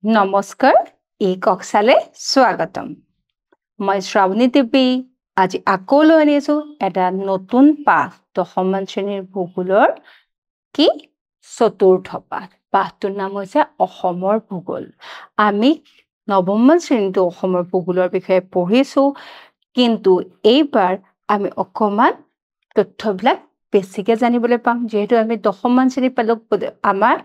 নমস্কাৰ এই কক্সালে স্বাগতম মই শ্ৰাৱণী দেৱী আজি আকৌ লৈ আনিছো এটা নতুন পাঠ দশমমান শ্ৰেণীৰ ভূগোলৰ কি চতুৰ্থ পাঠটোৰ নাম হৈছে অসমৰ ভূগোল আমি নৱমমান শ্ৰেণীটো অসমৰ ভূগোলৰ বিষয়ে পঢ়িছো কিন্তু এইবাৰ আমি অকমান তথ্যবিলাক বেছিকৈ জানিবলৈ পাম যেহেতু আমি দশমমান শ্ৰেণী পালো আমাৰ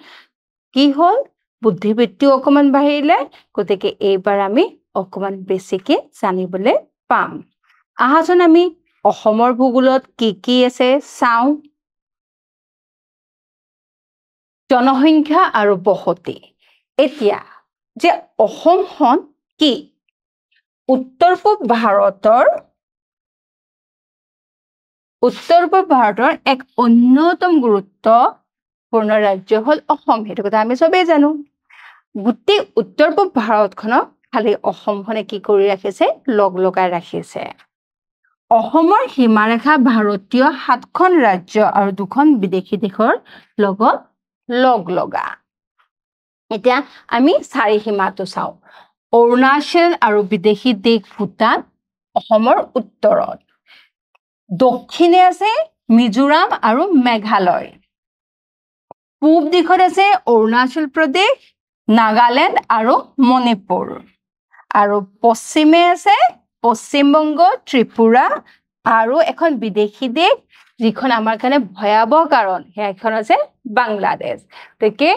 কি হ'ল বুদ্ধিবৃত্তি অকমান বাঢ়িলে গতিকে এইবাৰ আমি অকমান বেছিকৈ জানিবলৈ পাম আহাচোন আমি অসমৰ ভূগোলত কি আছে চাও জনসংখ্যা আৰু বসতি এতিয়া যে অসমখন কি উত্তৰ পূব ভাৰতৰ এক অন্যতম গুৰুত্বপূৰ্ণ ৰাজ্য হ'ল অসম সেইটো কথা আমি সবেই জানো গোটেই উত্তৰ পূব ভাৰতখনক খালি অসমখনে কি কৰি ৰাখিছে লগাই ৰাখিছে অসমৰ সীমাৰেখা ভাৰতীয় ৭খন ৰাজ্য আৰু 2খন বিদেশী দেশৰ লগত লগা এতিয়া আমি চাৰি সীমাটো চাও অৰুণাচল আৰু বিদেশী দেশ ভূটান অসমৰ উত্তৰত দক্ষিণে আছে মিজোৰাম আৰু মেঘালয় পূব দিশত আছে অৰুণাচল প্ৰদেশ নাগালেণ্ড আৰু মণিপুৰ আৰু পশ্চিমে আছে পশ্চিমবংগ ত্ৰিপুৰা আৰু এখন বিদেশী দেশ যিখন আমাৰ কাৰণে ভয়াবহ কাৰণ সেইখন আছে বাংলাদেশ গতিকে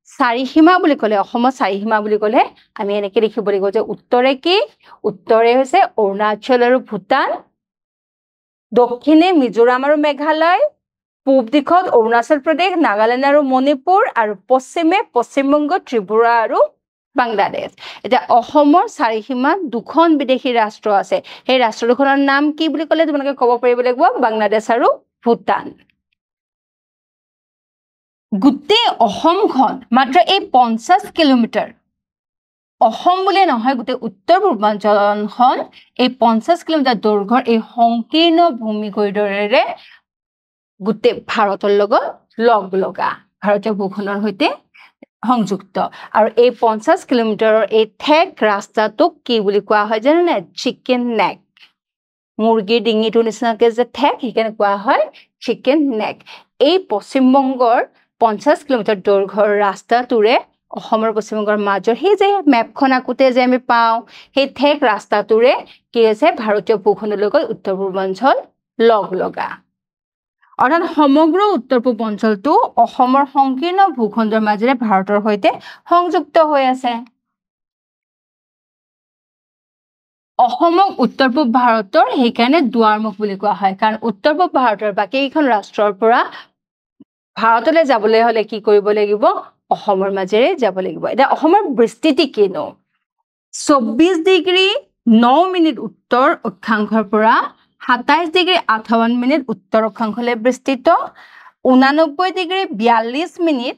চাৰি সীমা বুলি ক'লে অসমৰ চাৰি সীমা বুলি ক'লে আমি এনেকৈ লিখিব লাগিব যে উত্তৰে কি উত্তৰে হৈছে অৰুণাচল আৰু ভূটান দক্ষিণে মিজোৰাম আৰু মেঘালয় পূব দিশত অৰুণাচল প্ৰদেশ নাগালেণ্ড আৰু মণিপুৰ আৰু পশ্চিমে পশ্চিমবংগ ত্ৰিপুৰা আৰু বাংলাদেশ এতিয়া অসমৰ চাৰি সীমাত 2খন বিদেশী ৰাষ্ট্ৰ আছে সেই ৰাষ্ট্ৰ দুখনৰ নাম কি বুলি ক'লে তোমালোকে ক'ব পাৰিব লাগিব বাংলাদেশ আৰু ভূটান গোটেই অসমখন মাত্ৰ এই 50 কিলোমিটাৰ অসম বুলি নহয় গোটেই উত্তৰ পূৰ্বাঞ্চলখন এই 50 কিলোমিটাৰ দৈৰ্ঘ্যৰ এই সংকীৰ্ণ ভূমি কৰিডৰেৰে গোটেই ভাৰতৰ লগত লগা ভাৰতীয় ভূখণ্ডৰ সৈতে সংযুক্ত আৰু এই 50 কিলোমিটাৰৰ এই ঠেক ৰাস্তাটোক কি বুলি কোৱা হয় জানেনে চিকেন নেক মুৰ্গীৰ ডিঙিটোৰ নিচিনাকৈ যে ঠেক সেইকাৰণে কোৱা হয় চিকেন নেক এই পশ্চিমবংগৰ 50 কিলোমিটাৰ দৈৰ্ঘ্যৰ ৰাস্তাটোৰে অসমৰ পশ্চিমবংগৰ মাজৰ সেই যে মেপখন আকোতে যে আমি পাওঁ সেই ঠেক ৰাস্তাটোৰে কি হৈছে ভাৰতীয় ভূখণ্ডৰ লগত উত্তৰ পূৰ্বাঞ্চল লগা অৰ্থাৎ সমগ্ৰ উত্তৰ পূব অঞ্চলটো অসমৰ সংকীৰ্ণ ভূখণ্ডৰ মাজেৰে ভাৰতৰ সৈতে সংযুক্ত হৈ আছে অসমক উত্তৰ পূব ভাৰতৰ সেইকাৰণে দুৱাৰমুখ বুলি কোৱা হয় কাৰণ উত্তৰ পূব ভাৰতৰ বাকীকেইখন ৰাষ্ট্ৰৰ পৰা ভাৰতলৈ যাবলৈ হ'লে কি কৰিব লাগিব অসমৰ মাজেৰে যাব লাগিব এতিয়া অসমৰ বিস্তৃতি কিনো 24 ডিগ্ৰী 9 মিনিট উত্তৰ অক্ষাংশৰ পৰা 27 ডিগ্ৰী 58 মিনিট উত্তৰ অক্ষাংশলৈ বিস্তৃত 89 ডিগ্ৰী 42 মিনিট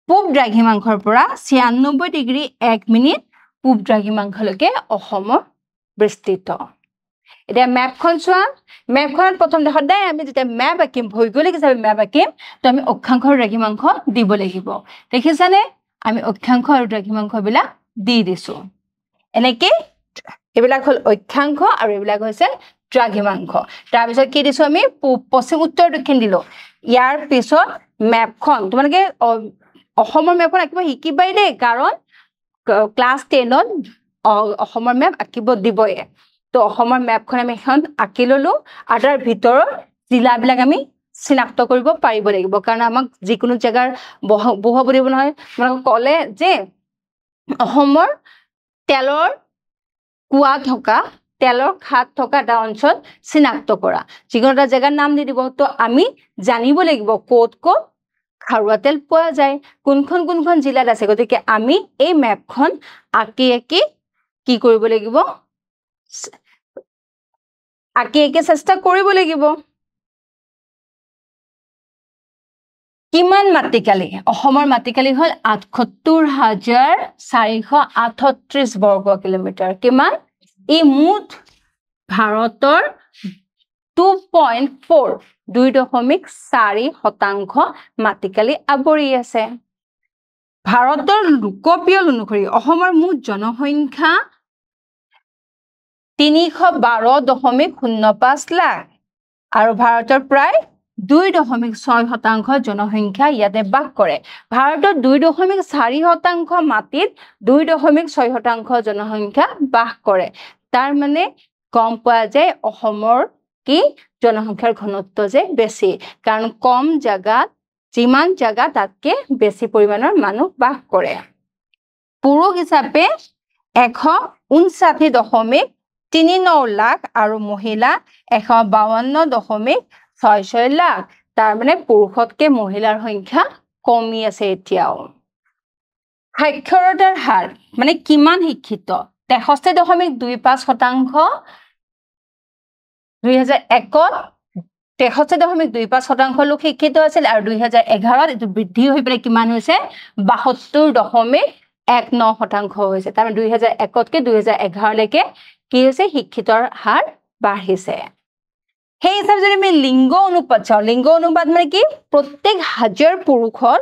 পূব দ্ৰাঘিমাংশৰ পৰা 96 ডিগ্ৰী 1 মিনিট পূব দ্ৰাঘিমাংশলৈকে অসমৰ বিস্তৃত এতিয়া মেপখন চোৱা মেপখনত প্ৰথম সদায় আমি যেতিয়া মেপ আঁকিম ভৌগোলিক হিচাপে মেপ আঁকিম তো আমি অক্ষাংশ আৰু দ্ৰাঘিমাংশ দিব লাগিব দেখিছানে আমি অক্ষাংশ আৰু দ্ৰাঘিমাংশবিলাক দি দিছো এনেকৈ এইবিলাক হ'ল অক্ষাংশ আৰু এইবিলাক হৈছে দ্ৰাঘিমাংশ তাৰপিছত কি দিছো আমি পশ্চিম উত্তৰ দক্ষিণ দিলো ইয়াৰ পিছত মেপখন তোমালোকে অসমৰ মেপখন আঁকিব শিকিবাই দেই কাৰণ ক্লাছ 10ত অসমৰ মেপ আঁকিব দিবয়ে তো অসমৰ মেপখন আমি এখন আঁকি ললো আৰু তাৰ ভিতৰৰ জিলাবিলাক আমি চিনাক্ত কৰিব পাৰিব লাগিব কাৰণ আমাক যিকোনো জেগাৰ বহুৱাব দিব নহয় তোমালোকক ক'লে যে অসমৰ তেলৰ কুঁৱা থকা তেলৰ খাট থকা এটা অঞ্চল চিনাক্ত কৰা যিকোনো এটা জেগাৰ নাম দি দিব তো আমি জানিব লাগিব ক'ত খাৰুৱা তেল পোৱা যায় কোনখন জিলাত আছে গতিকে আমি এই মেপখন আঁকি কি কৰিব লাগিব আঁকি চেষ্টা কৰিব লাগিব কিমান মাটিকালি অসমৰ মাটিকালি হ'ল ৭৮,৪38 বৰ্গ কিলোমিটাৰ কিমান এই মুঠ ভাৰতৰ 2.4 মাটিকালি আৱৰি আছে ভাৰতৰ লোকপিয়ল অনুসৰি অসমৰ মুঠ জনসংখ্যা 312.05 লাখ আৰু ভাৰতৰ প্ৰায় 2.6% জনসংখ্যা ইয়াতে বাস কৰে ভাৰতৰ 2.4% মাটিত 2.6% জনসংখ্যা বাস কৰে তাৰ মানে কম পোৱা যায় অসমৰ কি জনসংখ্যাৰ ঘনত্ব যে বেছি কাৰণ কম জায়গাত যিমান জায়গা তাতকে বেছি পৰিমাণৰ মানুহ বাস কৰে পুৰুষ হিচাপে 159.39 লাখ আৰু মহিলা 152.66 লাখ তাৰ মানে পুৰুষতকে মহিলাৰ সংখ্যা কমি আছে এতিয়াও সাক্ষৰতাৰ হাৰ মানে কিমান শিক্ষিত 63.25% 2001 63.25% লোক শিক্ষিত আছিল আৰু 2011 এটো বৃদ্ধি হৈ পেলাই কিমান হৈছে 72.19% হৈছে তাৰ মানে 2001 কে 2011 লৈকে কি হৈছে শিক্ষিতৰ হাৰ বাঢ়িছে সেই হিচাপে যদি আমি লিংগ অনুপাত চাও লিংগ অনুপাত মানে কি প্ৰত্যেক হাজাৰ পুৰুষৰ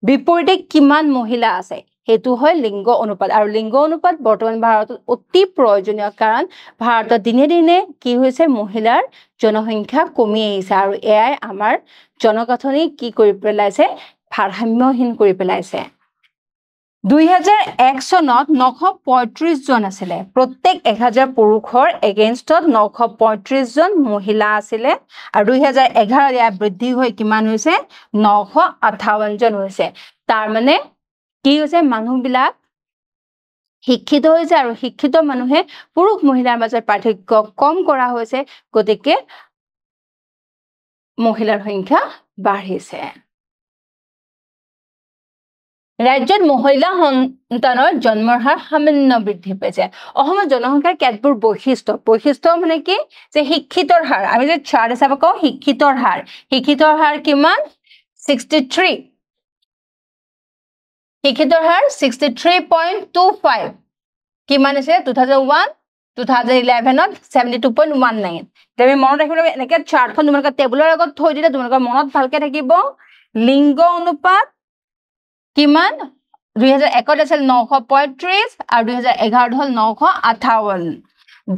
বিপৰীতে কিমান মহিলা আছে হেতু হয় লিংগ অনুপাত আৰু লিংগ অনুপাত বৰ্তমান ভাৰতত অতি প্ৰয়োজনীয় কাৰণ ভাৰতত দিনে দিনে কি হৈছে মহিলাৰ জনসংখ্যা কমি আহিছে আৰু এয়াই আমাৰ জনগঠনি কি কৰি পেলাইছে ভাৰসাম্যহীন কৰি পেলাইছে 2001 চনত 935 জন আছিল প্ৰত্যেক 1000 পুৰুষৰ এগেইনষ্টত 935 জন মহিলা আছিল আৰু 2011 ইয়া বৃদ্ধি হৈ কিমান হৈছে 958 জন হৈছে তাৰ মানে কি হৈছে মানুহবিলাক শিক্ষিত হৈছে আৰু শিক্ষিত মানুহে পুৰুষ মহিলাৰ মাজত পাৰ্থক্য কম কৰা হৈছে গতিকে মহিলাৰ সংখ্যা বাঢ়িছে ৰাজ্যত মহিলা সন্তানৰ জন্মৰ হাৰ সামান্য বৃদ্ধি পাইছে অসমৰ জনসংখ্যাৰ কেতবোৰ বৈশিষ্ট্য মানে কি যে শিক্ষিতৰ হাৰ আমি যে চাৰ্ট হিচাপে কওঁ শিক্ষিতৰ হাৰ কিমান 63 শিক্ষিতৰ হাৰ 63.25 কিমান আছে 2001 2011 ত 72.19 তুমি মনত ৰাখিব এনেকে চাৰ্টখন তোমালোকৰ টেবুলৰ আগত থৈ দিলে তোমালোকৰ মনত ভালকে থাকিব লিংগ অনুপাত কিমান 2001 আছিল 935 আৰু 2011 হল 958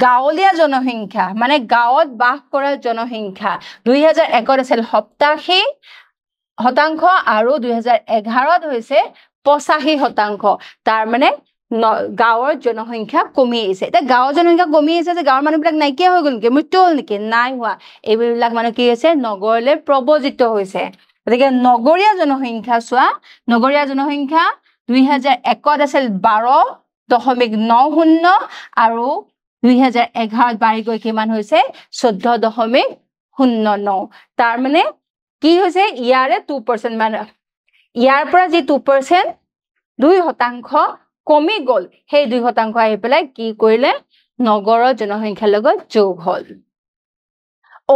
গাঁৱলীয়া জনসংখ্যা মানে গাঁৱত বাস কৰা জনসংখ্যা 2001 আছিল 87% আৰু 2011 ত হৈছে 85% তাৰ মানে গাঁৱৰ জনসংখ্যা কমি আহিছে এটা গাঁৱৰ জনসংখ্যা কমি আহিছে যে গাঁৱৰ মানুহবিলাক নাইকিয়া হৈ গ'ল নেকি মৃত্যু হ'ল নেকি নাই হোৱা এইবিলাক মানুহ কি হৈছে নগৰলৈ প্ৰব্ৰজিত হৈছে গতিকে নগৰীয়া জনসংখ্যা চোৱা নগৰীয়া জনসংখ্যা 2001 আছিল 12.90 আৰু 2011 বাঢ়ি গৈ কিমান হৈছে 14.09 তাৰ মানে কি হৈছে ইয়াৰে 2% মানে ইয়াৰ পৰা যে 2% 2% কমি গল সেই 2% আহি পেলাই কি কৰিলে নগৰৰ জনসংখ্যাৰ লগত যোগ হল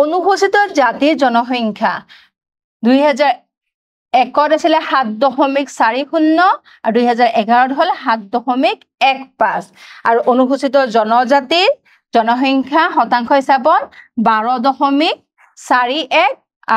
অনুসূচিত জাতিৰ জনসংখ্যা 2001 আছিল 7.40 আৰু 2011 হল 7.15 আৰু অনুসূচিত জনজাতিৰ জনসংখ্যা শতাংশ হিচাপত 12.41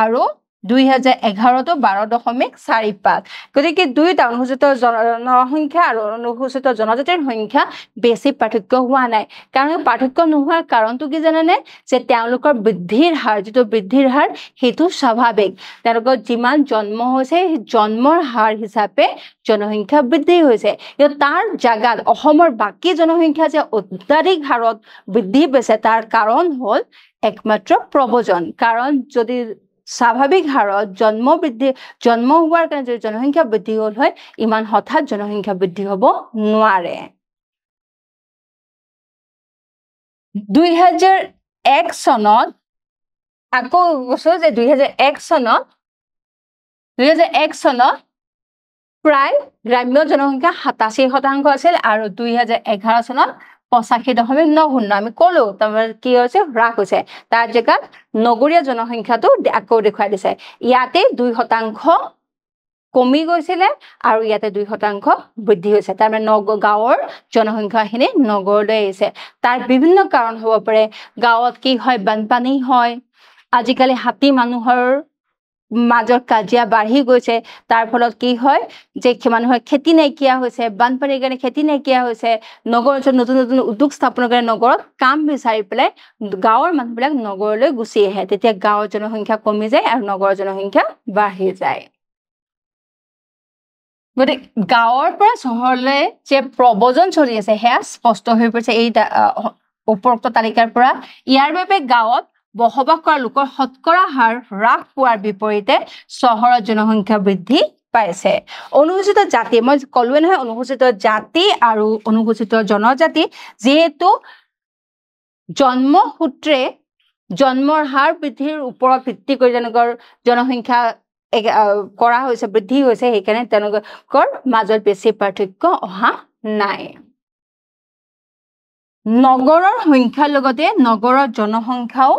আৰু 2011 তো 12.45 গতিকে দুইটা অনুসূচিত জনসংখ্যা আৰু অনুসূচিত জনজাতিৰ সংখ্যা বেছি পাৰ্থক্য হোৱা নাই কাৰণ পাৰ্থক্য নোহোৱাৰ কাৰণটো কি জানেনে যে তেওঁলোকৰ বৃদ্ধিৰ হাৰ যেটো বৃদ্ধিৰ হাৰ হেতু স্বাভাৱিক তেওঁলোকৰ যিমান জন্ম হৈছে জন্মৰ হাৰ হিচাপে জনসংখ্যা বৃদ্ধি হৈছে কিন্তু তাৰ জাগাত অসমৰ বাকি জনসংখ্যা যে অত্যাধিক হাৰত বৃদ্ধি পাইছে তাৰ কাৰণ হল একমাত্ৰ প্ৰব্ৰজন কাৰণ যদি স্বাভাৱিক হাৰত জন্ম হোৱাৰ কাৰণে যদি জনসংখ্যা বৃদ্ধি হ'ল হয় ইমান হঠাৎ জনসংখ্যা বৃদ্ধি হ'ব নোৱাৰে 2001 চনত আকৌ কৈছো যে 2001 চনত প্ৰায় গ্ৰাম্য জনসংখ্যা 87% আছিল আৰু 2011 চনত 85.90 আমি কলো তাৰ কি হৈছে হ্ৰাস হৈছে তাৰ জায়গাত নগৰীয়া জনসংখ্যাটো আকৌ দেখুৱাই দিছে ইয়াতে 2% কমি গৈছিলে আৰু ইয়াতে 2% বৃদ্ধি হৈছে তাৰ মানে গাঁৱৰ জনসংখ্যাখিনি নগৰলৈ আহিছে তাৰ বিভিন্ন কাৰণ হ'ব পাৰে গাঁৱত কি হয় বানপানী হয় আজিকালি হাতী মানুহৰ মাজৰ কাজিয়া বাঢ়ি গৈছে তাৰ ফলত কি হয় যে মানুহৰ খেতি নাইকিয়া হৈছে বানপানীৰ কাৰণে খেতি নাইকিয়া হৈছে নগৰ নতুন নতুন উদ্যোগ স্থাপনৰ কাৰণে নগৰত কাম বিচাৰি পেলাই গাঁৱৰ মানুহবিলাক নগৰলৈ গুচি আহে তেতিয়া গাঁৱৰ জনসংখ্যা কমি যায় আৰু নগৰৰ জনসংখ্যা বাঢ়ি যায় গতিকে গাঁৱৰ পৰা চহৰলৈ যে প্ৰব্ৰজন চলি আছে সেয়া স্পষ্ট হৈ পৰিছে এই উপৰোক্ত তালিকাৰ পৰা ইয়াৰ বাবে গাঁৱত বসবাস কৰা লোকৰ শতকৰা হাৰ হ্ৰাস পোৱাৰ বিপৰীতে চহৰৰ জনসংখ্যা বৃদ্ধি পাইছে অনুসূচিত জাতি মই কলোৱে নহয় অনুসূচিত জাতি আৰু অনুসূচিত জনজাতি যেহেতু জন্মসূত্ৰে জন্মৰ হাৰ বৃদ্ধিৰ ওপৰত ভিত্তি কৰি তেওঁলোকৰ জনসংখ্যা কৰা হৈছে বৃদ্ধি হৈছে সেইকাৰণে তেওঁলোকৰ মাজত বেছি পাৰ্থক্য অহা নাই নগৰৰ সংখ্যাৰ লগতে নগৰৰ জনসংখ্যাও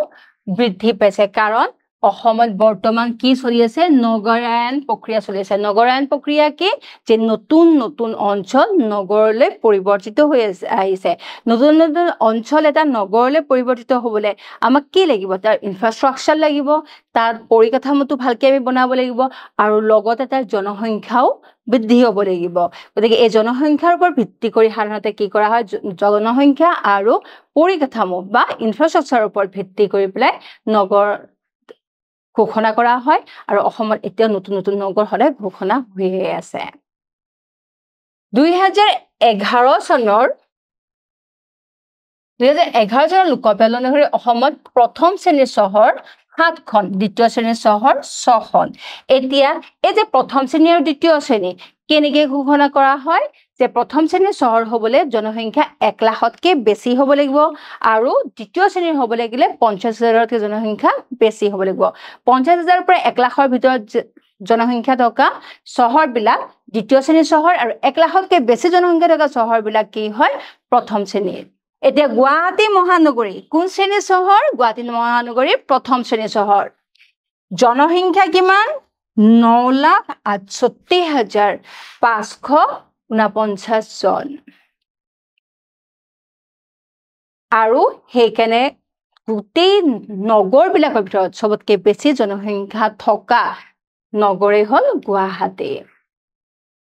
বৃদ্ধি পাইছে কাৰণ অসমত বৰ্তমান কি চলি আছে নগৰায়ন প্ৰক্ৰিয়া চলি আছে নগৰায়ন প্ৰক্ৰিয়া কি যে নতুন নতুন অঞ্চল নগৰলৈ পৰিৱৰ্তিত হৈ আহিছে নতুন নতুন অঞ্চল এটা নগৰলৈ পৰিৱৰ্তিত হ'বলৈ আমাক কি লাগিব তাৰ ইনফ্ৰাষ্ট্ৰাকচাৰ লাগিব তাৰ পৰিকাঠামোটো ভালকৈ আমি বনাব লাগিব আৰু লগতে তাৰ জনসংখ্যাও বৃদ্ধি হ'ব লাগিব গতিকে এই জনসংখ্যাৰ ওপৰত ভিত্তি কৰি সাধাৰণতে কি কৰা হয় জনসংখ্যা আৰু পৰিকাঠামো বা ইনফ্ৰাষ্ট্ৰাকচাৰৰ ওপৰত ভিত্তি কৰি পেলাই নগৰ ঘোষণা কৰা হয় আৰু অসমত এতিয়া নতুন নতুন নগৰ সদায় ঘোষণা হৈয়ে আছে 2011 চনৰ লোকপিয়ল অনুসৰি অসমত প্ৰথম শ্ৰেণীৰ চহৰ 7খন দ্বিতীয় শ্ৰেণীৰ চহৰ 6খন এতিয়া এই যে প্ৰথম শ্ৰেণী আৰু দ্বিতীয় শ্ৰেণী কেনেকৈ ঘোষণা কৰা হয় যে প্ৰথম শ্ৰেণীৰ চহৰ হ'বলৈ জনসংখ্যা 1 লাখতকৈ বেছি হ'ব লাগিব আৰু দ্বিতীয় শ্ৰেণীৰ হ'ব লাগিলে 50,000তকৈ জনসংখ্যা বেছি হ'ব লাগিব 50,000ৰ পৰা 1 লাখৰ ভিতৰত জনসংখ্যা থকা চহৰবিলাক দ্বিতীয় শ্ৰেণীৰ চহৰ আৰু 1 লাখতকৈ বেছি জনসংখ্যা থকা চহৰবিলাক কি হয় প্ৰথম শ্ৰেণীৰ এতিয়া গুৱাহাটী মহানগৰী কোন শ্ৰেণীৰ চহৰ গুৱাহাটী মহানগৰী প্ৰথম শ্ৰেণীৰ চহৰ জনসংখ্যা কিমান 9,68,549 জন আৰু সেইকাৰণে গোটেই নগৰবিলাকৰ ভিতৰত সবতকৈ বেছি জনসংখ্যা থকা নগৰে হ'ল গুৱাহাটী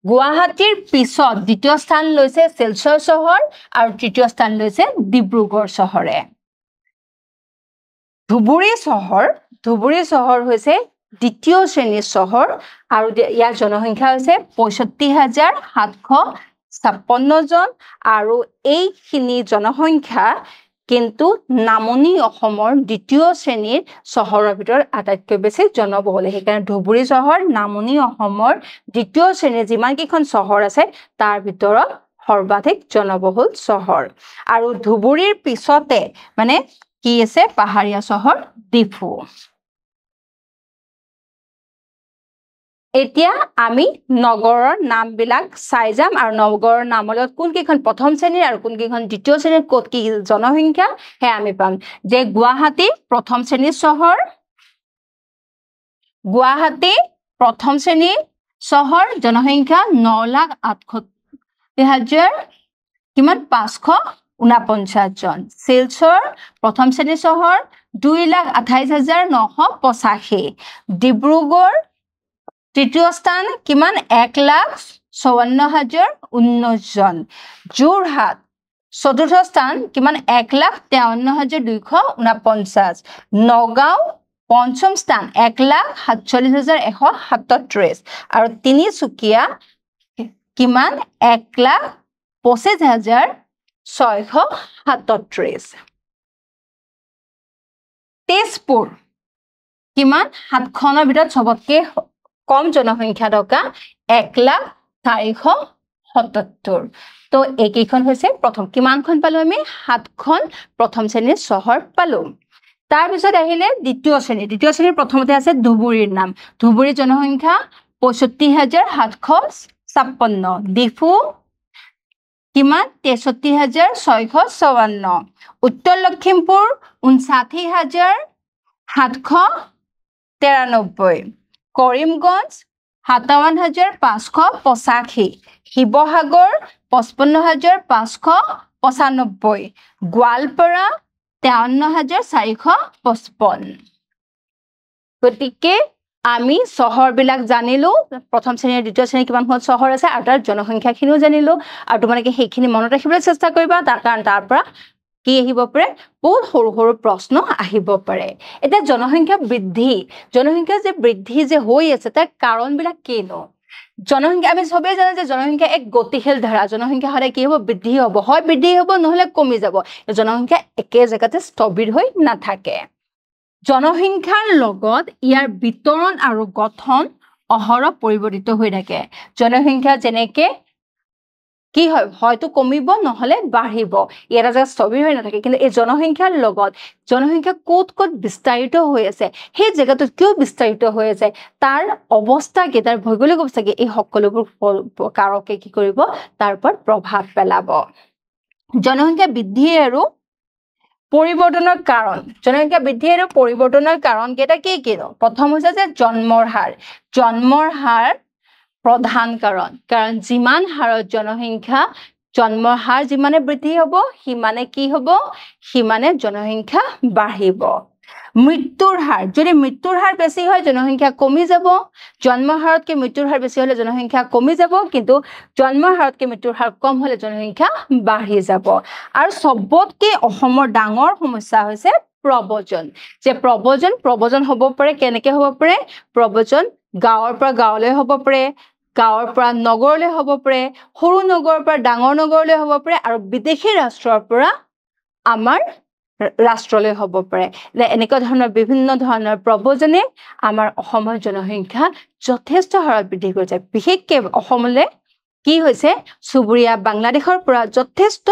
গুৱাহাটীৰ পিছত দ্বিতীয় স্থান লৈছে শিলচৰ চহৰ আৰু তৃতীয় স্থান লৈছে ডিব্ৰুগড় চহৰে ধুবুৰী চহৰ হৈছে দ্বিতীয় শ্ৰেণীৰ চহৰ আৰু ইয়াৰ জনসংখ্যা হৈছে 65,756 জন আৰু এইখিনি জনসংখ্যা কিন্তু নামনি অসমৰ দ্বিতীয় শ্ৰেণীৰ চহৰৰ ভিতৰত আটাইতকৈ বেছি জনবহুল সেইকাৰণে ধুবুৰী চহৰ নামনি অসমৰ দ্বিতীয় শ্ৰেণীৰ যিমান কেইখন চহৰ আছে তাৰ ভিতৰত সৰ্বাধিক জনবহুল চহৰ আৰু ধুবুৰীৰ পিছতে মানে কি আছে পাহাৰীয়া চহৰ ডিফু এতিয়া আমি নগৰৰ নামবিলাক চাই যাম আৰু নগৰৰ নামৰ লগত কোন কেইখন প্ৰথম শ্ৰেণীৰ আৰু কোন কেইখন দ্বিতীয় শ্ৰেণীৰ ক'ত কি জনসংখ্যা হে আমি পাম যে গুৱাহাটী প্ৰথম শ্ৰেণীৰ চহৰ গুৱাহাটী প্ৰথম শ্ৰেণীৰ চহৰ জনসংখ্যা 9,68,000 কিমান 549 জন শিলচৰ প্ৰথম শ্ৰেণীৰ চহৰ 2,28,985 ডিব্ৰুগড় তৃতীয় স্থান কিমান 1,54,019 জন যোৰহাট চতুৰ্থ স্থান কিমান 1,53,249 নগাঁও পঞ্চম স্থান 1,47,137 আৰু তিনিচুকীয়া কিমান 1,25,637 তেজপুৰ কিমান 7খনৰ ভিতৰত সবতকৈ কম জনসংখ্যা থকা 1,04,77 তো এইকেইখন হৈছে প্ৰথম কিমানখন পালো আমি 7খন প্ৰথম শ্ৰেণীৰ চহৰ পালো তাৰ পিছত আহিলে দ্বিতীয় শ্ৰেণীৰ প্ৰথমতে আছে ধুবুৰীৰ নাম ধুবুৰীৰ জনসংখ্যা 65,756 ডিফু কিমান 63,654 উত্তৰ লখিমপুৰ 59,793 কৰিমগঞ্জ 57,585 শিৱসাগৰ 55,595 গোৱালপাৰা 53,455 গতিকে আমি চহৰবিলাক জানিলো প্ৰথম শ্ৰেণীৰ দ্বিতীয় শ্ৰেণী কিমান হ'ল চহৰ আছে আৰু তাৰ জনসংখ্যাখিনিও জানিলো আৰু তোমালোকে সেইখিনি মনত ৰাখিবলৈ চেষ্টা কৰিবা কাৰণ তাৰ পৰা কি আহিব পাৰে বহুত সৰু সৰু প্ৰশ্ন আহিব পাৰে এতিয়া জনসংখ্যা যে বৃদ্ধি যে হৈ আছে তাৰ কাৰণবিলাক কিনো জনসংখ্যা আমি সবেই জানো যে জনসংখ্যা এক গতিশীল ধাৰা জনসংখ্যা সদায় কি হ'ব বৃদ্ধি হ'ব নহলে কমি যাব জনসংখ্যা একে জেগাতে স্থবিৰ হৈ নাথাকে জনসংখ্যাৰ লগত ইয়াৰ বিতৰণ আৰু গঠন অহৰহ পৰিৱৰ্তিত হৈ থাকে জনসংখ্যা যেনেকে কি হয় হয়তো কমিব নহলে বাঢ়িব এটা জায়গা স্থবিৰ হৈ নাথাকে কিন্তু এই জনসংখ্যাৰ লগত জনসংখ্যা ক'ত বিস্তাৰিত হৈ আছে সেই জেগাটোত কিয় বিস্তাৰিত হৈ আছে তাৰ অৱস্থা কি তাৰ ভৌগোলিক অৱস্থা কি এই সকলোবোৰ কাৰকে কি কৰিব তাৰ ওপৰত প্ৰভাৱ পেলাব জনসংখ্যা বৃদ্ধি আৰু পৰিৱৰ্তনৰ কাৰণ জনসংখ্যা বৃদ্ধি আৰু পৰিৱৰ্তনৰ কাৰণ কেইটা কি প্ৰথম হৈছে যে জন্মৰ হাৰ প্ৰধান কাৰণ যিমান হাৰত জন্মৰ হাৰ যিমানে বৃদ্ধি হ'ব সিমানে কি হ'ব সিমানে জনসংখ্যা বাঢ়িব মৃত্যুৰ হাৰ যদি মৃত্যুৰ হাৰ বেছি হয় জনসংখ্যা কমি যাব জন্মৰ হাৰতকৈ মৃত্যুৰ হাৰ বেছি হলে জনসংখ্যা কমি যাব কিন্তু জন্মৰ হাৰতকৈ মৃত্যুৰ হাৰ কম হলে জনসংখ্যা বাঢ়ি যাব আৰু সবতকে অসমৰ ডাঙৰ সমস্যা হৈছে প্ৰব্ৰজন যে প্ৰব্ৰজন হ'ব পাৰে কেনেকৈ হ'ব পাৰে প্ৰব্ৰজন গাঁৱৰ পৰা গাঁৱলৈ হ'ব পাৰে গাঁৱৰ পৰা নগৰলৈ হ'ব পাৰে সৰু নগৰৰ পৰা ডাঙৰ নগৰলৈ হ'ব পাৰে আৰু বিদেশী ৰাষ্ট্ৰৰ পৰা আমাৰ ৰাষ্ট্ৰলৈ হ'ব পাৰে এনেকুৱা ধৰণৰ বিভিন্ন ধৰণৰ প্ৰব্ৰজনে আমাৰ অসমৰ জনসংখ্যা যথেষ্ট হাৰত বৃদ্ধি কৰিছে বিশেষকৈ অসমলৈ কি হৈছে চুবুৰীয়া বাংলাদেশৰ পৰা যথেষ্ট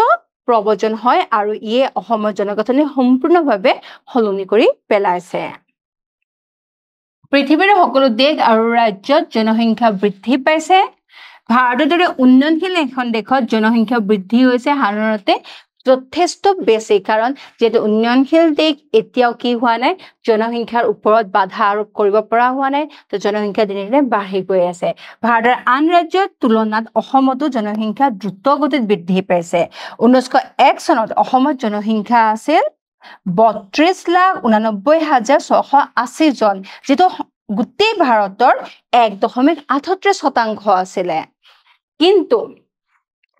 প্ৰব্ৰজন হয় আৰু ইয়ে অসমৰ জনগঠনি সম্পূৰ্ণভাৱে সলনি কৰি পেলাইছে পৃথিৱীৰ সকলো দেশ আৰু ৰাজ্যত জনসংখ্যা বৃদ্ধি পাইছে ভাৰতৰ দৰে উন্নয়নশীল এখন দেশত জনসংখ্যা বৃদ্ধি হৈছে সাধাৰণতে যথেষ্ট বেছি কাৰণ যেটো উন্নয়নশীল দেশ এতিয়াও কি হোৱা নাই জনসংখ্যাৰ ওপৰত বাধা আৰোপ কৰিব পৰা হোৱা নাই তো জনসংখ্যা দিনে দিনে বাঢ়ি গৈ আছে ভাৰতৰ আন ৰাজ্যৰ তুলনাত অসমতো জনসংখ্যা দ্ৰুত গতিত বৃদ্ধি পাইছে 1901 চনত অসমত জনসংখ্যা আছিল 32,89,680 জন যেটো গোটেই ভাৰতৰ 1.38% আছিল কিন্তু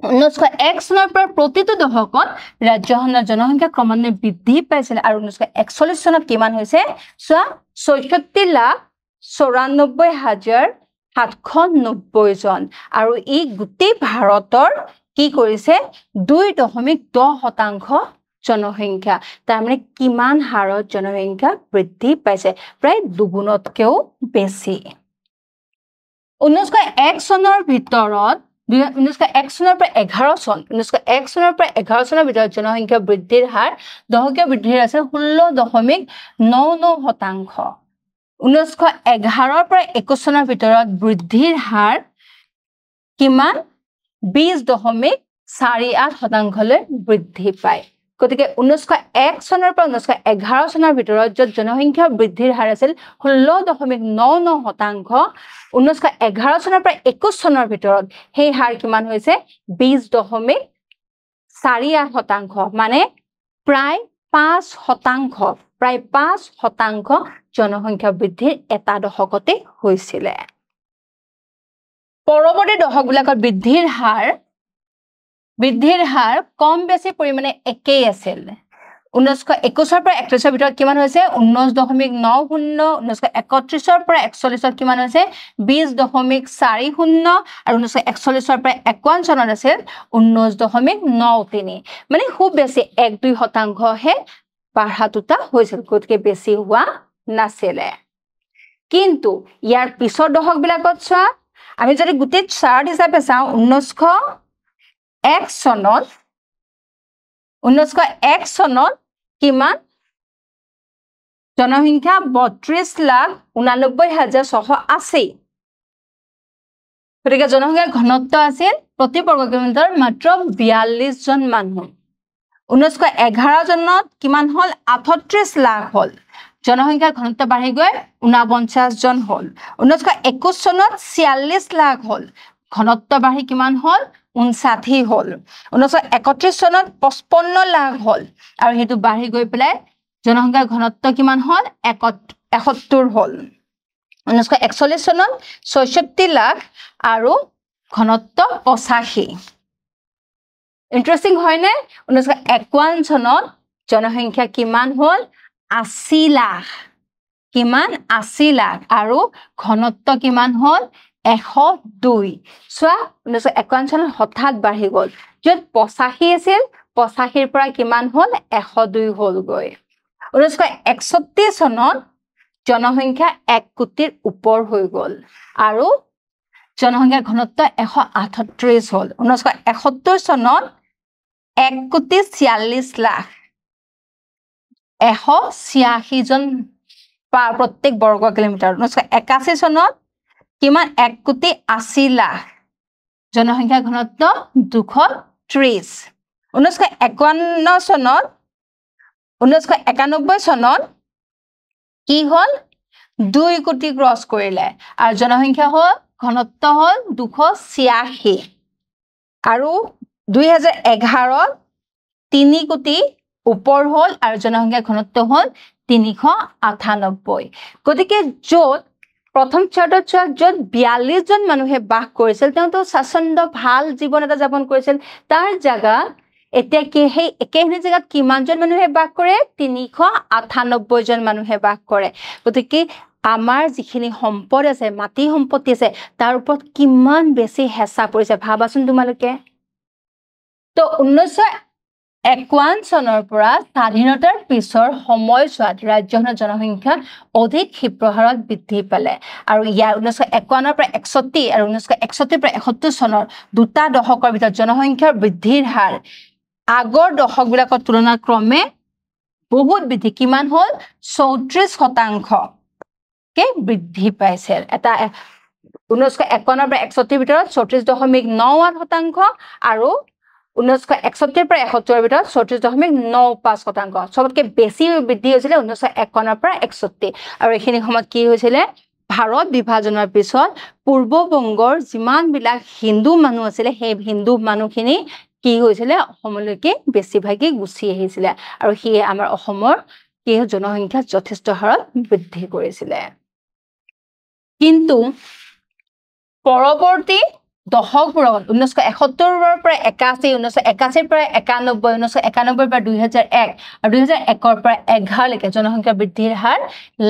1901 চনৰ পৰা প্ৰতিটো দশকত ৰাজ্যখনৰ জনসংখ্যা ক্ৰমান্বয়ে বৃদ্ধি পাইছিল আৰু 1941 চনত কিমান হৈছে 66,94,790 জন আৰু ই গোটেই ভাৰতৰ কি কৰিছে 2.10% জনসংখ্যা তাৰমানে কিমান হাৰত জনসংখ্যা বৃদ্ধি পাইছে প্ৰায় দুগুণতকৈও বেছি 1901 চনৰ ভিতৰত 1901 চনৰ পৰা 11 চন 1901 চনৰ পৰা 11 চনৰ ভিতৰত জনসংখ্যা বৃদ্ধিৰ হাৰ দশকীয় বৃদ্ধিৰ আছে 16.99% 1911 পৰা 21 চনৰ ভিতৰত বৃদ্ধিৰ হাৰ কিমান 20.48% লৈ বৃদ্ধি পায় গতিকে 1901 চনৰ পৰা 1911 চনৰ ভিতৰত যত জনসংখ্যা বৃদ্ধিৰ হাৰ আছিল 16.99% 1911 চনৰ পৰা 21 চনৰ ভিতৰত সেই হাৰ কিমান হৈছে 20.48% মানে প্ৰায় 5% জনসংখ্যা বৃদ্ধিৰ এটা দশকতে হৈছিল পৰৱৰ্তী দশকবিলাকত বৃদ্ধিৰ হাৰ কম বেছি পৰিমাণে একেই আছিল 1921 পৰা 31 ভিতৰত কিমান হৈছে 19.90 1931 পৰা 41 কিমান হৈছে 20.40 আৰু 1941 পৰা 51 চনত আছিল 19.93 মানে খুব বেছি 1-2% হে বাঢ়াটোটা হৈছিল গতিকে বেছি হোৱা নাছিল কিন্তু ইয়াৰ পিছৰ দশকবিলাকত চোৱা আমি যদি গোটেই চাৰ্ট হিচাপে চাওঁ 1901 চনত কিমান জনসংখ্যা 32,89,680 গতিকে জনসংখ্যাৰ ঘনত্ব আছিল প্ৰতি বৰ্গ কিলোমিটাৰ মাত্ৰ 42 জন মানুহ 1911 চনত কিমান হল 38 লাখ হল জনসংখ্যাৰ ঘনত্ব বাঢ়ি গৈ 49 জন হল 1921 চনত 46 লাখ হল ঘনত্ব বাঢ়ি কিমান হল 59 হল 1931 চনত 55 লাখ হল আৰু হেতু বাঢ়ি গৈ পেলাই জনসংখ্যাৰ ঘনত্ব কিমান হল 71 হল 1941 চনত 66 লাখ আৰু ঘনত্ব 85 ইন্টাৰেষ্টিং হয় নে 1951 চনত জনসংখ্যা কিমান হল 80 লাখ কিমান 80 লাখ আৰু ঘনত্ব কিমান হল 102 সোৱা 1951 চনত হঠাৎ বাঢ়ি গল যত 85 আছিল 85 পৰা কিমান হল 102 হল গৈ 1961 চনত জনসংখ্যা 1 কোটিৰ ওপৰ হৈ গল আৰু জনসংখ্যাৰ ঘনত্ব 138 হল 1971 চনত 1 কোটি 46 লাখ 186 জন প্ৰত্যেক বৰ্গ কিলোমিটাৰ 1981 চনত কিমান 1 কোটি 80 লাখ জনসংখ্যাৰ ঘনত্ব 230 1991 চনত 1991 চনত কি হল 2 কোটি ক্ৰস কৰিলে আৰু জনসংখ্যা হল ঘনত্ব হল 286 আৰু 2011 3 কোটি ওপৰ হল আৰু জনসংখ্যাৰ ঘনত্ব হল 398 গতিকে যত প্ৰথম চাৰ্টত যত 42 জন মানুহে বাস কৰিছিল তেওঁলোক স্বাচ্ছন্দ্য ভাল জীৱন এটা যাপন কৰিছিল তাৰ জায়গা এতিয়া কি সেই একেখিনি জায়গাত কিমান জন মানুহে বাস কৰে 398 জন মানুহে বাস কৰে গতিকে আমাৰ যিখিনি সম্পদ আছে মাটি সম্পত্তি আছে তাৰ ওপৰত কিমান বেছি হেঁচা পৰিছে ভাবাচোন তোমালোকে তো 1951 চনৰ পৰা স্বাধীনতাৰ পিছৰ সময়ছোৱাত ৰাজ্যখনৰ জনসংখ্যা অধিক ক্ষীপ্ৰ হাৰত বৃদ্ধি পালে আৰু ইয়াৰ 1951 পৰা 61 আৰু 1961 পৰা 71 চনৰ দুটা দশকৰ ভিতৰত জনসংখ্যাৰ বৃদ্ধিৰ হাৰ আগৰ দশকবিলাকৰ তুলনাত ক্ৰমে বহুত বৃদ্ধি কিমান হল 34% কে বৃদ্ধি পাইছে এটা 1951 পৰা 61 ভিতৰত 34.98% আৰু 1961 পৰা 71 ভিতৰত 34.95% সবতকৈ বেছি বৃদ্ধি হৈছিল 1951 পৰা 61 আৰু এইখিনি সময়ত কি হৈছিল ভাৰত বিভাজনৰ পিছত পূৰ্ববংগৰ যিমান বিলাক হিন্দু মানুহ আছিল সেই হিন্দু মানুহখিনি কি হৈছিল অসমলৈকে বেছিভাগি গুছি আহিছিল আৰু হি আমাৰ অসমৰ কি জনসংখ্যা যথেষ্ট হাৰত বৃদ্ধি কৰিছিল কিন্তু পৰৱৰ্তী দশকবোৰত 1971 পৰা 81 1981 পৰা 91 1991 পৰা 2001 আৰু 2001 পৰা 11 লৈকে জনসংখ্যা বৃদ্ধিৰ হাৰ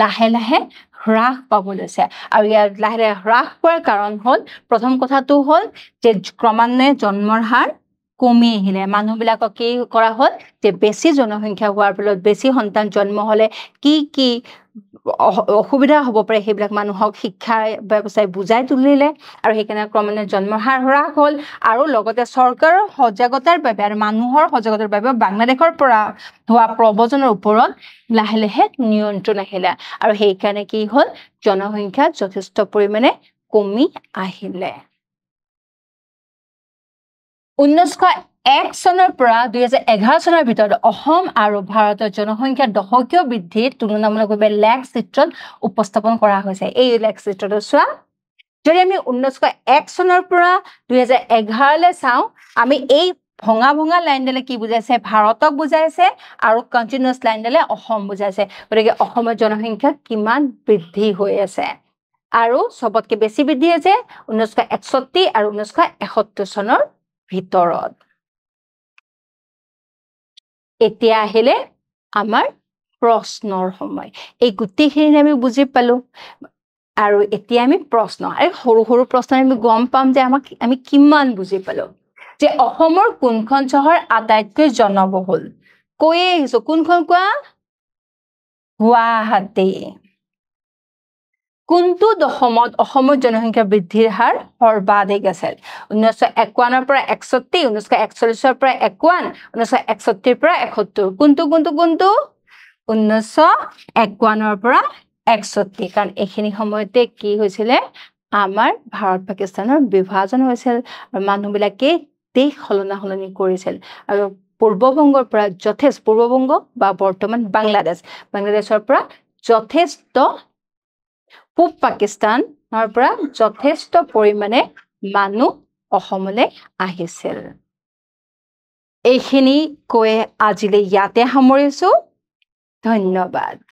লাহে লাহে হ্ৰাস পাব লৈছে আৰু ইয়াৰ লাহে লাহে হ্ৰাস হোৱাৰ কাৰণ হল প্ৰথম কথাটো হল যে ক্ৰমান্বয়ে জন্মৰ হাৰ কমি আহিলে মানুহবিলাকক কি কৰা হল যে বেছি জনসংখ্যা হোৱাৰ ফলত বেছি সন্তান জন্ম হলে কি অসুবিধা হ'ব পাৰে সেইবিলাক মানুহক শিক্ষা ব্যৱস্থাই বুজাই তুলিলে আৰু সেইকাৰণে ক্ৰমান্বয়ে জন্মৰ হাৰ হ্ৰাস হ'ল আৰু লগতে চৰকাৰৰ সজাগতাৰ বাবে আৰু মানুহৰ সজাগতাৰ বাবে বাংলাদেশৰ পৰা হোৱা প্ৰব্ৰজনৰ ওপৰত লাহে লাহে নিয়ন্ত্ৰণ আহিলে আৰু সেইকাৰণে কি হ'ল জনসংখ্যা যথেষ্ট পৰিমাণে কমি আহিলে 1901 চনৰ পৰা 2011 চনৰ ভিতৰত অসম আৰু ভাৰতৰ জনসংখ্যা দশকীয় বৃদ্ধিৰ তুলনামূলকভাৱে লেখ চিত্ৰত উপস্থাপন কৰা হৈছে এই লেখ চিত্ৰটো চোৱা যদি আমি 1901 চনৰ পৰা 2011 লৈ চাওঁ আমি এই ভঙা ভঙা লাইনডালে কি বুজাইছে ভাৰতক বুজাইছে আৰু কন্টিনিউয়াস লাইনডালে অসম বুজাইছে গতিকে অসমৰ জনসংখ্যা কিমান বৃদ্ধি হৈ আছে আৰু সবতকৈ বেছি বৃদ্ধি হৈছে 1961 আৰু 1971 চনৰ ভিতৰত এতিয়া আহিলে আমাৰ প্ৰশ্নৰ সময় এই গুটিখিনি আমি বুজি পালো আৰু এতিয়া আমি প্ৰশ্ন আৰু সৰু সৰু প্ৰশ্ন আমি গম পাম যে আমি কিমান বুজি পালো যে অসমৰ কোনখন চহৰ আটাইতকৈ জনবহুল কৈয়ে আহিছো কোনখন কোৱা গুৱাহাটী কোনটো দশমত অসমৰ জনসংখ্যা বৃদ্ধিৰ হাৰ সৰ্বাধিক আছিল 1951 পৰা 61 1941 পৰা 51 1961 পৰা 71 কোনটো 1951 পৰা 61 কাৰণ এইখিনি সময়তে কি হৈছিল আমাৰ ভাৰত পাকিস্তানৰ বিভাজন হৈছিল আৰু মানুহবিলাকে দেশ সলনি কৰিছিল আৰু পূৰ্ববংগৰ পৰা যথেষ্ট পূৰ্ববংগ বা বৰ্তমান বাংলাদেশৰ পৰা যথেষ্ট পূব পাকিস্তানৰ পৰা যথেষ্ট পৰিমাণে মানুহ অসমলৈ আহিছিল এইখিনি কৈ আজিলৈ ইয়াতে সামৰিছো ধন্যবাদ